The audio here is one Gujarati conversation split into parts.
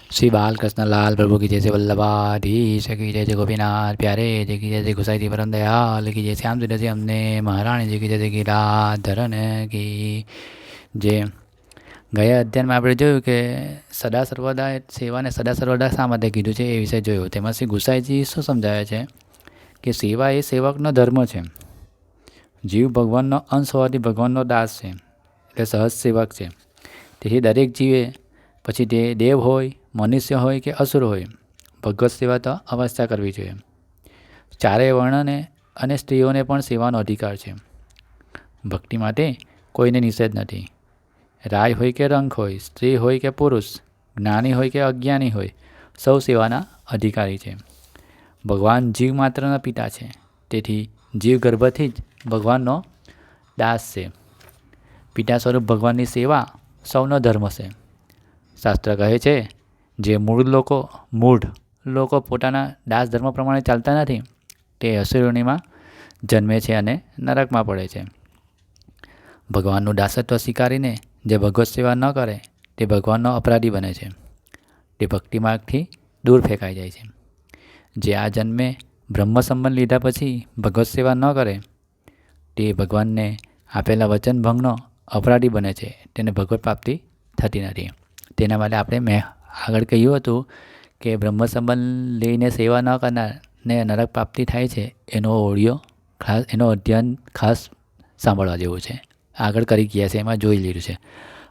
श्री बालकृष्ण लाल प्रभु की जय से वल्लभाधीश की जय से गोपीनाथ प्यारे जय की जय से गुसाई थी परम दयाल की जय श्याम सुंदर से हमने महाराणी जी की जय से गिराधरन की जय। ગયા અધ્યાયમાં આપણે જોયું કે સદા સર્વદા સેવાને સદા સર્વદા શા માટે કીધું છે એ વિશે જોયું. તેમાં શ્રી ગુસાઈજી શું સમજાવે છે કે સેવા એ સેવકનો ધર્મ છે. જીવ ભગવાનનો અંશ હોવાથી ભગવાનનો દાસ છે, એટલે સહજ સેવક છે. તેથી દરેક જીવે, પછી તે દેવ હોય, મનુષ્ય હોય કે અસુર હોય, ભગવત સેવા તો અવશ્ય કરવી જોઈએ. ચારેય વર્ણને અને સ્ત્રીઓને પણ સેવાનો અધિકાર છે. ભક્તિ માટે કોઈને નિષેધ નથી. રાય હોય કે રંગ હોય, સ્ત્રી હોય કે પુરુષ, જ્ઞાની હોય કે અજ્ઞાની હોય, સૌ સેવાના અધિકારી છે. ભગવાન જીવ માત્રના પિતા છે, તેથી જીવ ગર્ભથી જ ભગવાનનો દાસ છે. પિતા સ્વરૂપ ભગવાનની સેવા સૌનો ધર્મ છે. શાસ્ત્ર કહે છે, જે મૂઢ લોકો પોતાના દાસ ધર્મ પ્રમાણે ચાલતા નથી, તે અસુરોનીમાં જન્મે છે અને નરકમાં પડે છે. ભગવાનનું દાસત્વ સ્વીકારીને જે ભગવત સેવા ન કરે તે ભગવાનનો અપરાધી બને છે. તે ભક્તિ માર્ગથી દૂર ફેંકાઈ જાય છે. જે આ જન્મે બ્રહ્મ સંબંધ લીધા પછી ભગવત સેવા ન કરે તે ભગવાનને આપેલા વચન ભંગનો અપરાધી બને છે. તેને ભગવત પ્રાપ્તિ થતી નથી. તેના માટે મેં આગળ કહ્યું હતું કે બ્રહ્મ સંબંધ લઈને સેવા ન કરનારને નરક પ્રાપ્તિ થાય છે. એનો અધ્યયન ખાસ સાંભળવા જેવું છે. આગળ કરી ગયા છે, એમાં જોઈ લીધું છે.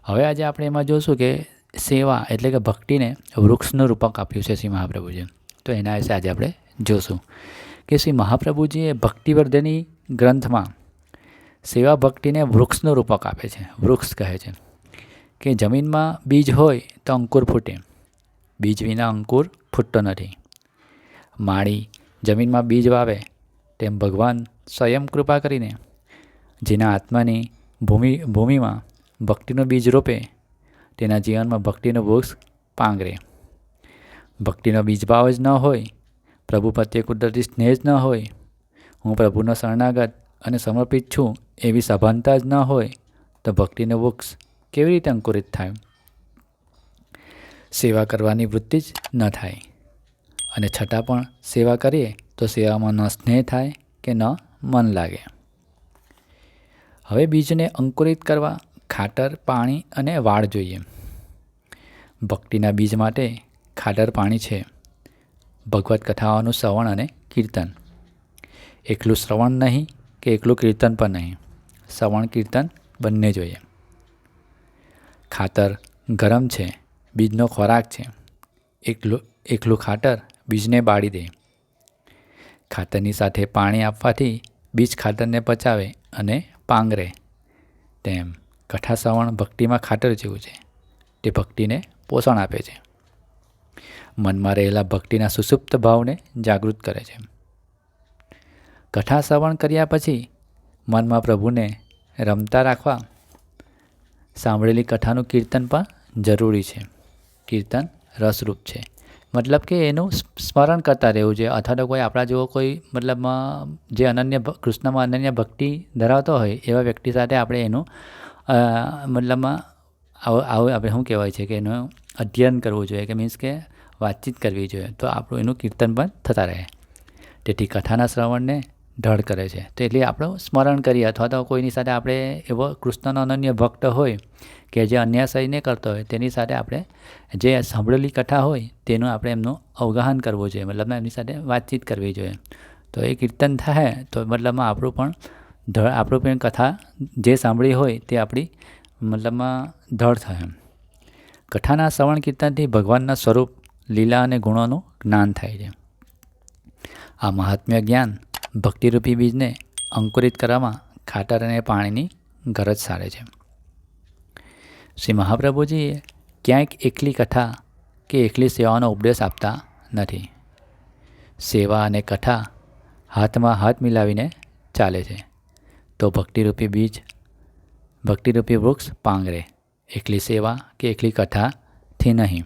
હવે આજે આપણે એમાં જોઈશું કે સેવા એટલે કે ભક્તિને વૃક્ષનું રૂપક આપ્યું છે શ્રી મહાપ્રભુજીએ. તો એના વિશે આજે આપણે જોશું કે શ્રી મહાપ્રભુજીએ ભક્તિવર્ધની ગ્રંથમાં સેવા ભક્તિને વૃક્ષનું રૂપક આપે છે. વૃક્ષ કહે છે કે જમીનમાં બીજ હોય તો અંકુર ફૂટે, બીજ વિના અંકુર ફૂટતો નથી. માળી જમીનમાં બીજ વાવે તેમ ભગવાન સ્વયં કૃપા કરીને જેના આત્માની ભૂમિમાં ભક્તિનું બીજ રોપે તેના જીવનમાં ભક્તિનું વૃક્ષ પાંગરે. ભક્તિનો બીજભાવ જ ન હોય, પ્રભુ પ્રત્યે કુદરતી સ્નેહ જ ન હોય, હું પ્રભુનો શરણાગત અને સમર્પિત છું એવી સભાનતા જ ન હોય, તો ભક્તિનું વૃક્ષ કેવી રીતે અંકુરિત થાય? સેવા કરવાની વૃત્તિ જ ન થાય અને છતાં પણ સેવા કરીએ તો સેવામાં ન સ્નેહ થાય કે ન મન લાગે. હવે બીજને અંકુરિત કરવા ખાતર, પાણી અને વાળ જોઈએ. ભક્તિના બીજ માટે ખાતર પાણી છે ભગવત કથાઓનું શ્રવણ અને કીર્તન. એકલું શ્રવણ નહીં કે એકલું કીર્તન પણ નહીં, શ્રવણ કીર્તન બંને જોઈએ. ખાતર ગરમ છે, બીજનો ખોરાક છે. એકલું ખાતર બીજને બાળી દે. ખાતરની સાથે પાણી આપવાથી બીજ ખાતરને પચાવે અને પાંગરે. તેમ કથા શ્રવણ ભક્તિમાં ખાતર જેવું છે. તે ભક્તિને પોષણ આપે છે. મનમાં રહેલા ભક્તિના સુષુપ્ત ભાવને જાગૃત કરે છે. કથા શ્રવણ કર્યા પછી મનમાં પ્રભુને રમતા રાખવા સાંભળેલી કથાનું કીર્તન પણ જરૂરી છે. કીર્તન રસરૂપ છે, મતલબ કે એનું સ્મરણ કરતા રહેવું જોઈએ. અથવા તો કોઈ આપણા જેવો કોઈ મતલબમાં જે કૃષ્ણમાં અનન્ય ભક્તિ ધરાવતો હોય એવા વ્યક્તિ સાથે આપણે એનું મતલબમાં આવું આપણે શું કહેવાય છે કે એનું અધ્યયન કરવું જોઈએ, કે મીન્સ કે વાતચીત કરવી જોઈએ, તો આપણું એનું કીર્તન પણ થતા રહે. તેથી કથાના શ્રવણને ઢળ કરે છે. તો એટલે આપણું સ્મરણ કરીએ, અથવા તો કોઈની સાથે આપણે એવો કૃષ્ણનો અનન્ય ભક્ત હોય કે જે અન્યાસય નહીં કરતો હોય, તેની સાથે આપણે જે સાંભળેલી કથા હોય તેનું આપણે એમનું અવગાહન કરવું જોઈએ, મતલબમાં એમની સાથે વાતચીત કરવી જોઈએ. તો એ કીર્તન થાય તો મતલબમાં આપણું પણ કથા જે સાંભળી હોય તે આપણી મતલબમાં ધડ થાય. કથાના શ્રવણ કીર્તનથી ભગવાનના સ્વરૂપ, લીલા અને ગુણોનું જ્ઞાન થાય છે. આ મહાત્મ્ય જ્ઞાન ભક્તિરૂપી બીજને અંકુરિત કરવામાં ખાતર અને પાણીની ગરજ સારે છે. શ્રી મહાપ્રભુજીએ ક્યાંક એકલી કથા કે એકલી સેવાનો ઉપદેશ આપતા નથી. સેવા અને કથા હાથમાં હાથ મિલાવીને ચાલે છે. તો ભક્તિરૂપી વૃક્ષ પાંગરે, એકલી સેવા કે એકલી કથાથી નહીં.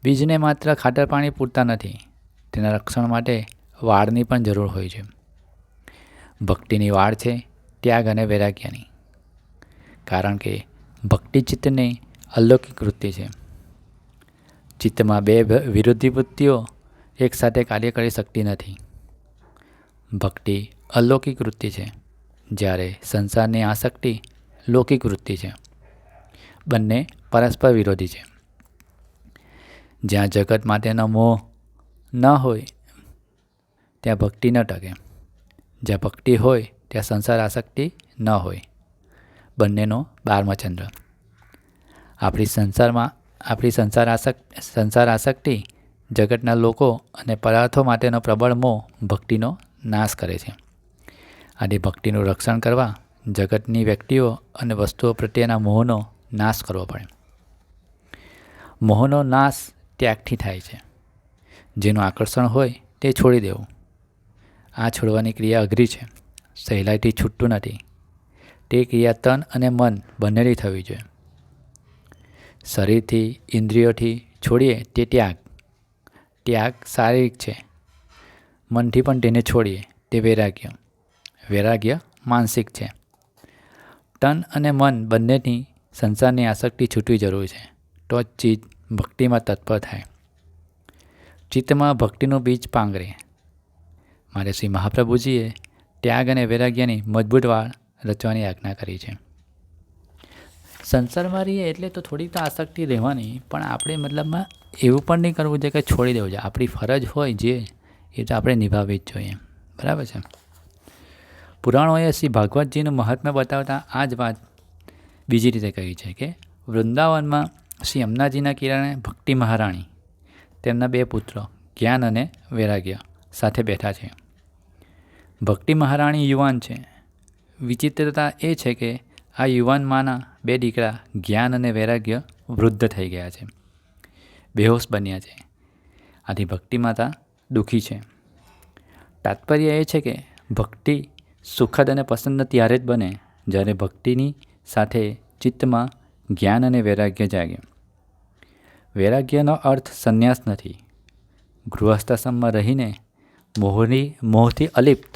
બીજને માત્ર ખાતર પાણી પૂરતા નથી, તેના રક્ષણ માટે વાળની પણ જરૂર હોય છે. ભક્તિની વાળ છે ત્યાગ અને વૈરાગ્યની. કારણ કે ભક્તિ ચિત્તની અલૌકિક વૃત્તિ છે. ચિત્તમાં બે વિરોધી વૃત્તિઓ એકસાથે કાર્ય કરી શકતી નથી. ભક્તિ અલૌકિક વૃત્તિ છે, જ્યારે સંસારની આસક્તિ લૌકિક વૃત્તિ છે. બંને પરસ્પર વિરોધી છે. જ્યાં જગત માટેનો મોહ ન હોય ત્યાં ભક્તિ ન ટકે. જ્યાં ભક્તિ હોય ત્યાં સંસાર આસક્તિ ન હોય. બંનેનો 12મો ચંદ્ર. આપણી સંસાર આસક્તિ જગતના લોકો અને પદાર્થો માટેનો પ્રબળ મોહ ભક્તિનો નાશ કરે છે. આથી ભક્તિનું રક્ષણ કરવા જગતની વ્યક્તિઓ અને વસ્તુઓ પ્રત્યેના મોહનો નાશ કરવો પડે. મોહનો નાશ ત્યાગથી થાય છે. જેનું આકર્ષણ હોય તે છોડી દેવું. આ છોડવાની ક્રિયા અઘરી છે, સહેલાઈથી છૂટતું નથી. તે ક્રિયા તન અને મન બંનેથી થવી જોઈએ. શરીરથી, ઇન્દ્રિયોથી છોડીએ તે ત્યાગ શારીરિક છે. મનથી પણ તેને છોડીએ તે વૈરાગ્ય માનસિક છે. તન અને મન બંનેથી સંસારની આસક્તિ છૂટવી જરૂરી છે, તો જ ચિત્ત ભક્તિમાં તત્પર થાય. ચિત્તમાં ભક્તિનું બીજ પાંગરે. માટે શ્રી મહાપ્રભુજીએ ત્યાગ અને વૈરાગ્યની મજબૂત વાળ રચવાની આજ્ઞા કરી છે. સંસારમાં રહીએ એટલે તો થોડીક તો આસક્તિ રહેવાની, પણ આપણે મતલબમાં એવું પણ નહીં કરવું જોઈએ કે છોડી દેવું જોઈએ. આપણી ફરજ હોય જે એ તો આપણે નિભાવવી જ જોઈએ. બરાબર છે. પુરાણોએ શ્રી ભાગવતજીનું મહાત્મ્ય બતાવતા આ જ વાત બીજી રીતે કહી છે કે વૃંદાવનમાં શ્રી યમુનાજીના કિનારે ભક્તિ મહારાણી તેમના 2 પુત્રો જ્ઞાન અને વૈરાગ્ય સાથે બેઠા છે. ભક્તિ મહારાણી યુવાન છે. વિચિત્રતા એ છે કે આ યુવાન માના 2 દીકરા જ્ઞાન અને વૈરાગ્ય વૃદ્ધ થઈ ગયા છે, બેહોશ બન્યા છે. આથી ભક્તિ માતા દુઃખી છે. તાત્પર્ય એ છે કે ભક્તિ સુખદ અને પસંદ ત્યારે જ બને જ્યારે ભક્તિની સાથે ચિત્તમાં જ્ઞાન અને વૈરાગ્ય જાગે. વૈરાગ્યનો અર્થ સંન્યાસ નથી. ગૃહસ્થાશ્રમમાં રહીને મોહથી અલિપ્ત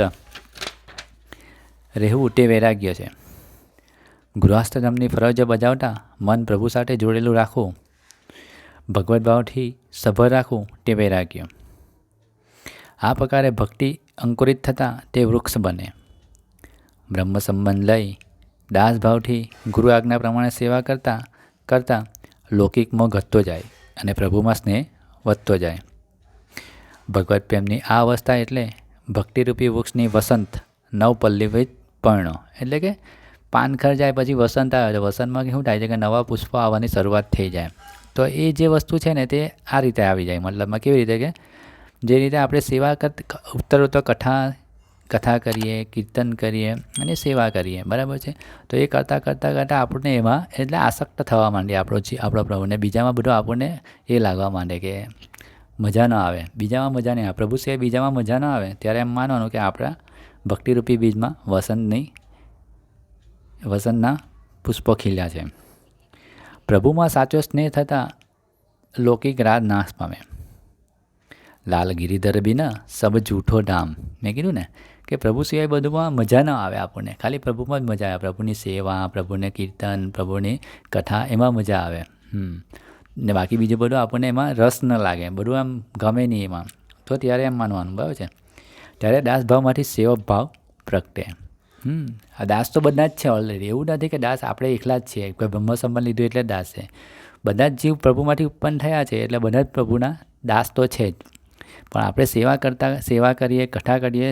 રહેવું તે વૈરાગ્ય છે. ગૃહસ્થાશ્રમની ફરજો બજાવતા મન પ્રભુ સાથે જોડેલું રાખવું, ભગવદ્ ભાવથી સભર રાખવું તે વૈરાગ્ય. આ પ્રકારે ભક્તિ અંકુરિત થતાં તે વૃક્ષ બને. બ્રહ્મ સંબંધ લઈ દાસભાવથી ગુરુ આજ્ઞા પ્રમાણે સેવા કરતાં લૌકિક મોહ ઘટતો જાય અને પ્રભુમાં સ્નેહ વધતો જાય. ભગવત પ્રેમની આ અવસ્થા એટલે ભક્તિરૂપી વૃક્ષની વસંત નવપલ્લવિત પર્ણો. એટલે કે પાનખર જાય પછી વસંત આવે તો વસંતમાં શું થાય છે કે નવા પુષ્પો આવવાની શરૂઆત થઈ જાય. તો એ જે વસ્તુ છે ને તે આ રીતે આવી જાય. મતલબમાં કેવી રીતે કે જે રીતે આપણે સેવા ઉત્તરોત્તર કથા કરીએ, કીર્તન કરીએ અને સેવા કરીએ, બરાબર છે. તો એ કરતાં આપણને એમાં એટલે આસક્ત થવા માંડે આપણો પ્રભુને. બીજામાં બધું આપણને એ લાગવા માંડે કે મજા ન આવે, બીજામાં મજા નહીં આવે, પ્રભુ સિવાય બીજામાં મજા ન આવે. ત્યારે એમ માનવાનું કે આપણા ભક્તિરૂપી બીજમાં વસંતના પુષ્પો ખીલ્યા છે. પ્રભુમાં સાચો સ્નેહ થતાં લૌકિક રાગ નાશ પામે. લાલ ગિરિધર બિના સબ જૂઠો ધામ. મેં કીધું ને કે પ્રભુ સિવાય બધુંમાં મજા ન આવે આપણને. ખાલી પ્રભુમાં જ મજા આવે. પ્રભુની સેવા, પ્રભુને કીર્તન, પ્રભુની કથા એમાં મજા આવે. ને બાકી બીજું બધું આપણને એમાં રસ ન લાગે, બધું આમ ગમે નહીં એમાં. તો ત્યારે એમ માનવાનું, બરાબર છે. ત્યારે દાસભાવમાંથી સેવક ભાવ પ્રગટે. આ દાસ તો બધા જ છે ઓલરેડી. એવું નથી કે દાસ આપણે એકલા જ છીએ, કોઈ બ્રહ્મ સંબંધ લીધું એટલે દાસ છે. બધા જ જીવ પ્રભુમાંથી ઉત્પન્ન થયા છે એટલે બધા જ પ્રભુના દાસ તો છે જ. પણ આપણે સેવા કરીએ, કથા કરીએ,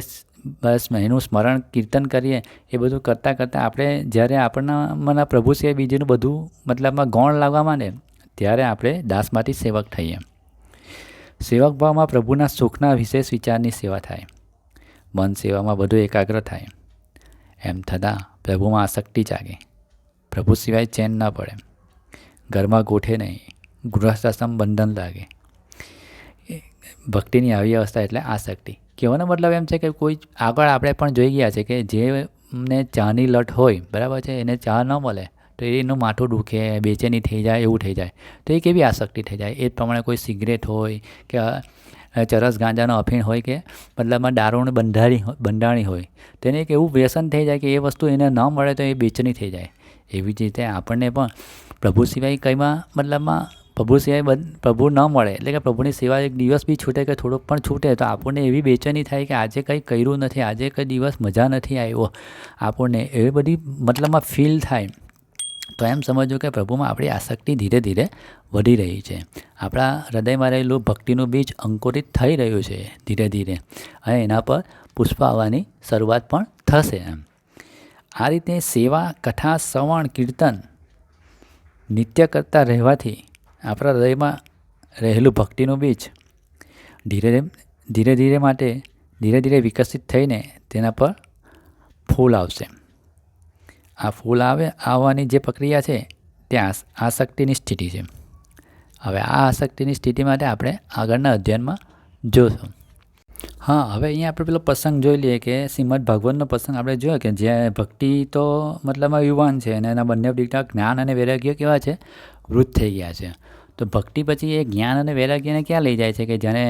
બસ એનું સ્મરણ કીર્તન કરીએ, એ બધું કરતાં આપણે જ્યારે આપણના પ્રભુ સિવાય બીજું બધું મતલબમાં ગૌણ લાગવા માંડે ત્યારે આપણે દાસમાંથી સેવક થઈએ. સેવક ભાવમાં પ્રભુના સુખના વિશેષ વિચારની સેવા થાય. મન સેવામાં વધુ એકાગ્ર થાય. એમ થતાં પ્રભુમાં આસક્તિ જાગે. પ્રભુ સિવાય ચેન ન પડે. ઘરમાં ગોઠે નહીં. ગૃહસ્થાશ્રમ બંધન લાગે. ભક્તિની આવી અવસ્થા એટલે આસક્તિ. કહેવાનો મતલબ એમ છે કે કોઈ આગળ આપણે પણ જોઈ ગયા છે કે જેને ચાની લટ હોય, બરાબર છે, એને ચા ન મળે તો એનું માથું દુખે, બેચેની થઈ જાય, એવું થઈ જાય. તો એ કેવી આસક્તિ થઈ જાય. એ જ પ્રમાણે કોઈ સિગરેટ હોય કે ચરસ ગાંજાનો અફીણ હોય કે મતલબમાં દારૂનું બંધાણી હોય, તેને એક એવું વ્યસન થઈ જાય કે એ વસ્તુ એને ન મળે તો એ બેચેની થઈ જાય. એવી જ રીતે આપણને પણ પ્રભુ સિવાય કંઈમાં મતલબમાં પ્રભુ સિવાય પ્રભુ ન મળે, એટલે કે પ્રભુની સેવા એક દિવસ બી છૂટે કે થોડોક પણ છૂટે તો આપણને એવી બેચેની થાય કે આજે કંઈ કર્યું નથી, આજે કંઈ દિવસ મજા નથી આવ્યો, આપણને એવી બધી મતલબમાં ફીલ થાય. તો એમ સમજો કે પ્રભુમાં આપણી આસક્તિ ધીરે ધીરે વધી રહી છે, આપણા હૃદયમાં રહેલું ભક્તિનું બીજ અંકુરિત થઈ રહ્યું છે ધીરે ધીરે, અને એના પર પુષ્પ આવવાની શરૂઆત પણ થશે. એમ આ રીતે સેવા, કથા, શ્રવણ, કીર્તન નિત્ય કરતા રહેવાથી આપણા હૃદયમાં રહેલું ભક્તિનું બીજ ધીરે ધીરે વિકસિત થઈને તેના પર ફૂલ આવશે. આ ફૂલ આવવાની જે પ્રક્રિયા છે તે આસક્તિની સ્થિતિ છે. હવે આ આસક્તિની સ્થિતિ માટે આપણે આગળના અધ્યયનમાં જોઈશું. હા, હવે અહીંયા આપણે પેલો પ્રસંગ જોઈ લઈએ કે શ્રીમદ ભાગવતનો પ્રસંગ આપણે જોયો કે જ્યાં ભક્તિ તો મતલબમાં યુવાન છે અને એના બંને દીકરા જ્ઞાન અને વૈરાગ્ય કેવા છે, વૃદ્ધ થઈ ગયા છે. તો ભક્તિ પછી એ જ્ઞાન અને વૈરાગ્યને ક્યાં લઈ જાય છે કે જ્યારે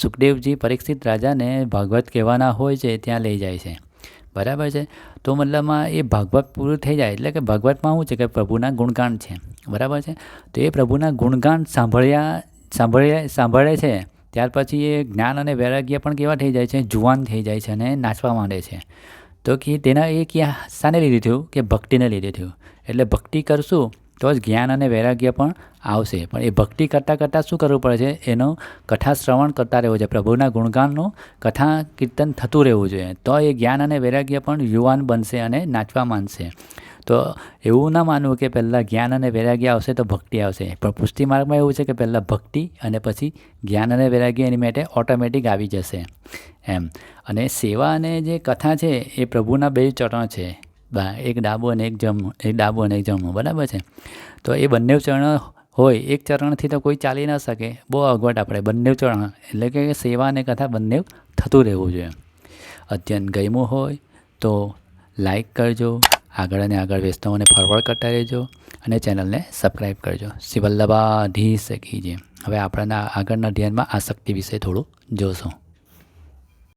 સુખદેવજી પરીક્ષિત રાજાને ભાગવત કહેવાના હોય છે ત્યાં લઈ જાય છે. બરાબર છે. તો મતલબમાં એ ભાગવત પૂરું થઈ જાય એટલે કે ભાગવતમાં શું છે કે પ્રભુના ગુણગાન છે. બરાબર છે. તો એ પ્રભુના ગુણગાન સાંભળે છે ત્યાર પછી એ જ્ઞાન અને વૈરાગ્ય પણ કેવા થઈ જાય છે, જુવાન થઈ જાય છે અને નાચવા માંડે છે. તો કે તેના એ ક્યાં શાને લીધે થયું કે ભક્તિને લીધે થયું. એટલે ભક્તિ કરશું તો જ જ્ઞાન અને વૈરાગ્ય પણ આવશે. પણ એ ભક્તિ કરતાં શું કરવું પડે છે, એનું કથા શ્રવણ કરતા રહેવું છે, પ્રભુના ગુણગાનનું કથા કીર્તન થતું રહેવું જોઈએ. તો એ જ્ઞાન અને વૈરાગ્ય પણ યુવાન બનશે અને નાચવા માંડશે. તો એવું ના માનવું કે પહેલાં જ્ઞાન અને વૈરાગ્ય આવશે તો ભક્તિ આવશે, પણ પુષ્ટિ માર્ગમાં એવું છે કે પહેલાં ભક્તિ અને પછી જ્ઞાન અને વૈરાગ્ય એની માટે ઓટોમેટિક આવી જશે એમ. અને સેવા અને જે કથા છે એ પ્રભુના 2 ચરણ છે, એક ડાબું અને એક જમણું. બરાબર છે. તો એ બંને ચરણ હોય, એક ચરણથી તો કોઈ ચાલી ન શકે, બહુ અગવડ આપણે બંને ચરણ, એટલે કે સેવા અને કથા બંને થતું રહેવું જોઈએ. અધ્યયન ગમ્યું હોય તો લાઈક કરજો, આગળ અને આગળ વૈષ્ણવોને ફોરવર્ડ કરતા રહેજો અને ચેનલને સબસ્ક્રાઈબ કરજો. શ્રી વલ્લભાધીશ કી જય. હવે આપણા આગળના અધ્યયનમાં આસક્તિ વિશે થોડું જોશું.